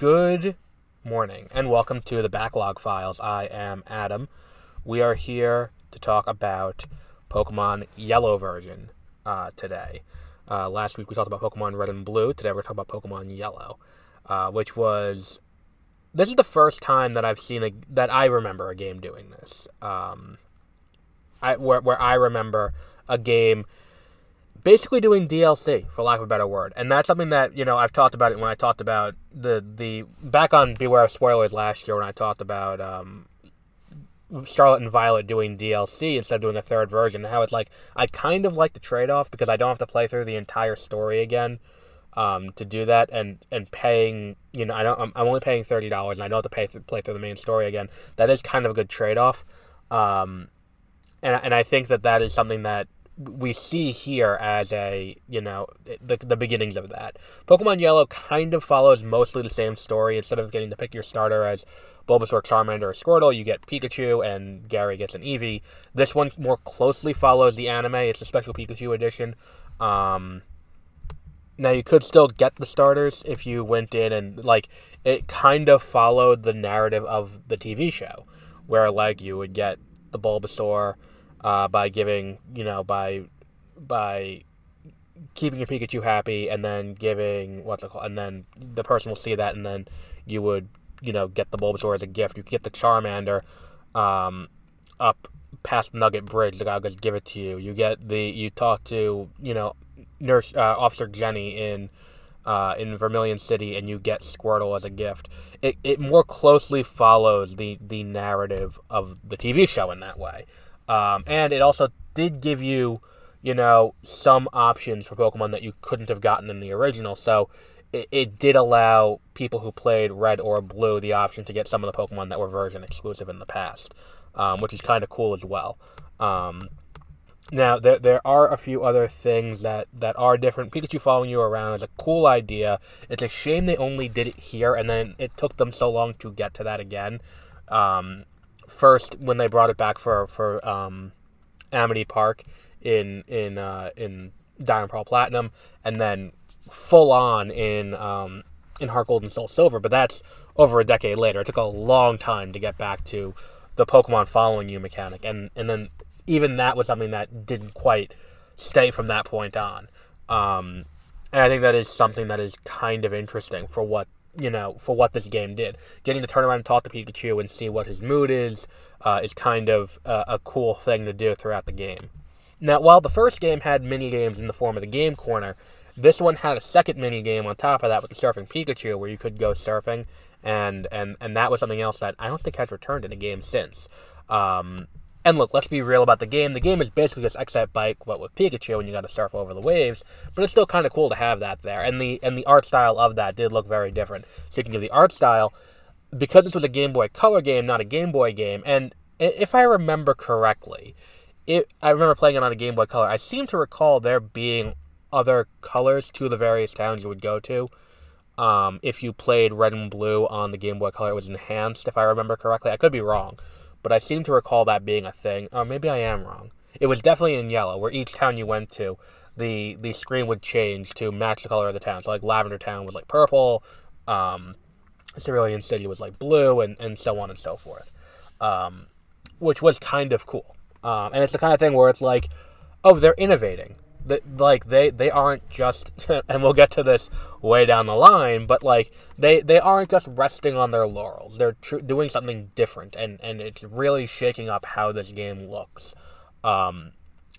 Good morning, and welcome to the Backlog Files. I am Adam. We are here to talk about Pokemon Yellow version today. Last week we talked about Pokemon Red and Blue. Today we're talking about Pokemon Yellow, this is the first time that I've seen that I remember a game doing this. Where I remember a game basically doing DLC, for lack of a better word. And that's something that, I've talked about it when I talked about the back on Beware of Spoilers last year when I talked about Scarlet and Violet doing DLC instead of doing a third version. How it's like, I kind of like the trade-off because I don't have to play through the entire story again to do that, and paying, I'm only paying $30 and I don't have to play through the main story again. That is kind of a good trade-off. And I think that is something that we see here as the beginnings of that. Pokemon Yellow kind of follows mostly the same story. Instead of getting to pick your starter as Bulbasaur, Charmander, or Squirtle, you get Pikachu, and Gary gets an Eevee. This one more closely follows the anime. It's a special Pikachu edition. Now, you could still get the starters if you went in and, it kind of followed the narrative of the TV show, where, you would get the Bulbasaur by giving, by keeping your Pikachu happy, and then giving, and then the person will see that, and then you would, get the Bulbasaur as a gift. You could get the Charmander up past Nugget Bridge. The guy will just give it to you. You talk to, Nurse Officer Jenny in Vermilion City, and you get Squirtle as a gift. It more closely follows the narrative of the TV show in that way. And it also did give you, some options for Pokemon that you couldn't have gotten in the original. So it did allow people who played Red or Blue the option to get some of the Pokemon that were version exclusive in the past, which is kind of cool as well. Now, there are a few other things that are different. Pikachu following you around is a cool idea. It's a shame they only did it here, and then it took them so long to get to that again. First, when they brought it back for Amity Park in Diamond Pearl Platinum, and then full on in Heart Gold and Soul Silver, but that's over a decade later. It took a long time to get back to the Pokemon following you mechanic, and then even that was something that didn't quite stay from that point on. And I think that is something that is kind of interesting for what this game did. Getting to turn around and talk to Pikachu and see what his mood is kind of a cool thing to do throughout the game. Now, while the first game had mini-games in the form of the Game Corner, this one had a second mini-game on top of that with the Surfing Pikachu, where you could go surfing, and that was something else that I don't think has returned in a game since. And look, let's be real about the game. The game is basically just Excite Bike, but with Pikachu, and you got to surf over the waves. But it's still kind of cool to have that there. And the art style of that did look very different. Speaking of the art style, because this was a Game Boy Color game, not a Game Boy game, and if I remember correctly, I remember playing it on a Game Boy Color. I seem to recall there being other colors to the various towns you would go to. If you played Red and Blue on the Game Boy Color, it was enhanced, if I remember correctly. I could be wrong, but I seem to recall that being a thing. Or maybe I am wrong. It was definitely in yellow, where each town you went to, the screen would change to match the color of the town. So, Lavender Town was purple, Cerulean City was blue, and so on and so forth. Which was kind of cool. And it's the kind of thing where it's they're innovating. They aren't just, and we'll get to this way down the line, but they aren't just resting on their laurels. They're doing something different, and it's really shaking up how this game looks. And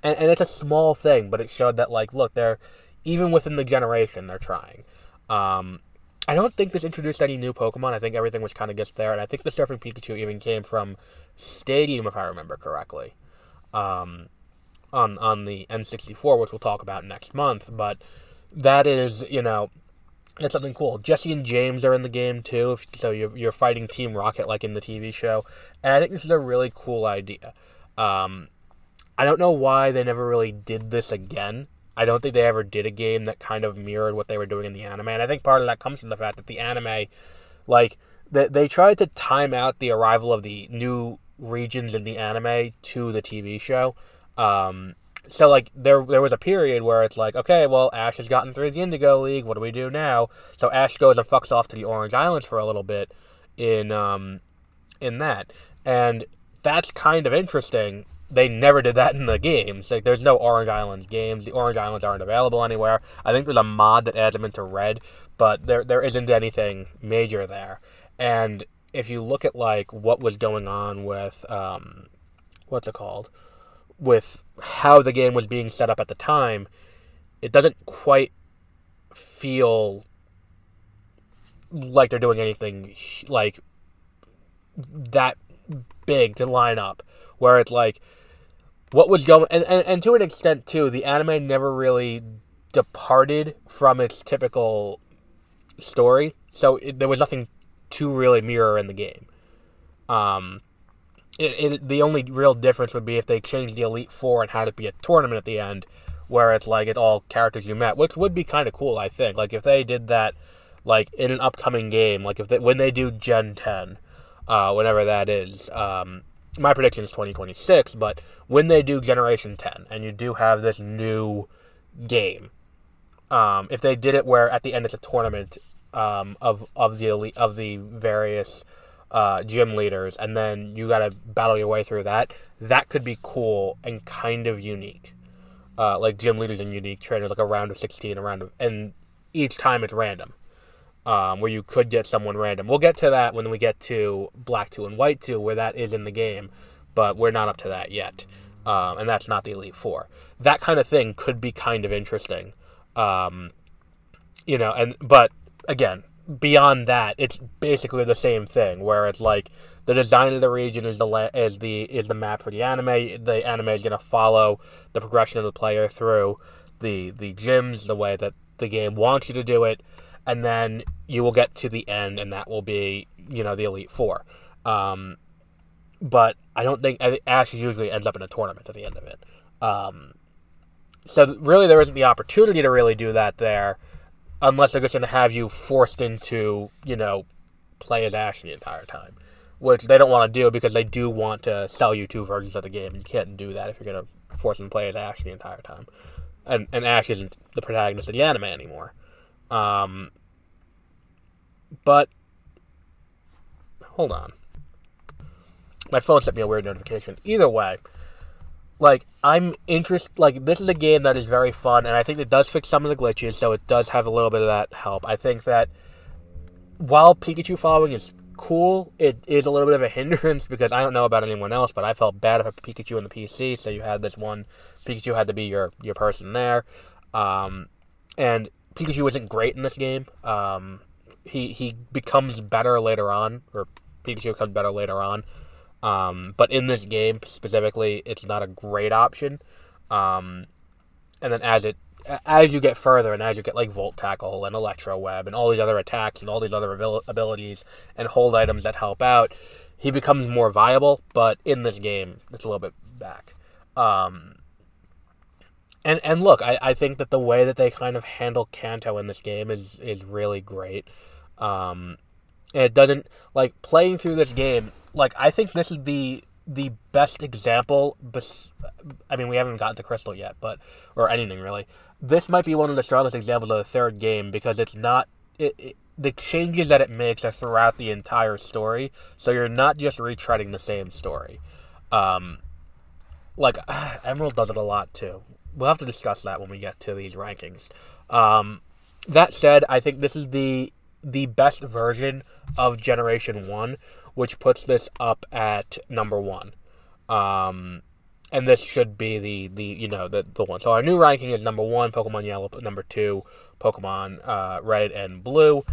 it's a small thing, but it showed that look, they're, even within the generation, they're trying. I don't think this introduced any new Pokemon. I think everything was kind of just there, and I think the Surfing Pikachu even came from Stadium, if I remember correctly. On the N64, which we'll talk about next month, but that is, it's something cool. Jesse and James are in the game, too, so you're fighting Team Rocket like in the TV show, and I think this is a really cool idea. I don't know why they never really did this again. I don't think they ever did a game that kind of mirrored what they were doing in the anime, and I think part of that comes from the fact that the anime, they tried to time out the arrival of the new regions in the anime to the TV show, So like there was a period where it's like, okay, well, Ash has gotten through the Indigo League. What do we do now? So Ash goes and fucks off to the Orange Islands for a little bit in that, and that's kind of interesting. They never did that in the games. Like, there's no Orange Islands games. The Orange Islands aren't available anywhere. I think there's a mod that adds them into Red, but there isn't anything major there. And if you look at like what was going on with what's it called, with how the game was being set up at the time, it doesn't quite feel like they're doing anything like that big to line up. Where it's like, what was going, and to an extent too, the anime never really departed from its typical story, so there was nothing to really mirror in the game. The only real difference would be if they changed the Elite Four and had it be a tournament at the end, where it's like it's all characters you met, which would be kind of cool, I think. Like if they did that, like in an upcoming game, like when they do Gen 10, whenever that is. My prediction is 2026, but when they do Generation 10, and you do have this new game, if they did it where at the end it's a tournament of the elite, of the various gym leaders, and then you gotta battle your way through that, that could be cool and kind of unique. Like gym leaders and unique trainers, like a round of 16, and each time it's random. Where you could get someone random. We'll get to that when we get to Black 2 and White 2, where that is in the game, but we're not up to that yet. And that's not the Elite Four. That kind of thing could be kind of interesting. But again, beyond that, it's basically the same thing, where it's like the design of the region is the map for the anime. The anime is going to follow the progression of the player through the gyms, the way that the game wants you to do it. And then you will get to the end, and that will be, the Elite Four. But I don't think Ash usually ends up in a tournament at the end of it. So really there isn't the opportunity to really do that there, unless they're just going to have you forced into, play as Ash the entire time. Which they don't want to do, because they do want to sell you two versions of the game. You can't do that if you're going to force them to play as Ash the entire time. And Ash isn't the protagonist of the anime anymore. But hold on. My phone sent me a weird notification. Either way, like, I'm interested, like, this is a game that is very fun, and I think it does fix some of the glitches, so it does have a little bit of that help. I think that while Pikachu following is cool, it is a little bit of a hindrance, because I don't know about anyone else, but I felt bad about Pikachu in the PC, so you had this one, Pikachu had to be your person there, and Pikachu isn't great in this game. He becomes better later on, or Pikachu becomes better later on. But in this game specifically, it's not a great option. And then as you get further, and as you get like Volt Tackle and Electro Web and all these other attacks and all these other abilities and hold items that help out, he becomes more viable. But in this game, it's a little bit back. And look, I think that the way that they kind of handle Kanto in this game is really great. And it doesn't, like, playing through this game, like, I think this is the best example, I mean, we haven't gotten to Crystal yet, or anything really. This might be one of the strongest examples of the third game, because it's not, the changes that it makes are throughout the entire story, so you're not just retreading the same story. Like, Emerald does it a lot too. We'll have to discuss that when we get to these rankings. That said, I think this is the best version of Generation 1, which puts this up at number 1. And this should be the one. So our new ranking is number 1, Pokemon Yellow, number 2, Pokemon Red and Blue.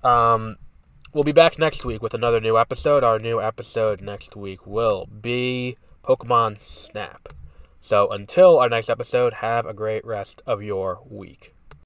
We'll be back next week with another new episode. Our new episode next week will be Pokemon Snap. So until our next episode, have a great rest of your week.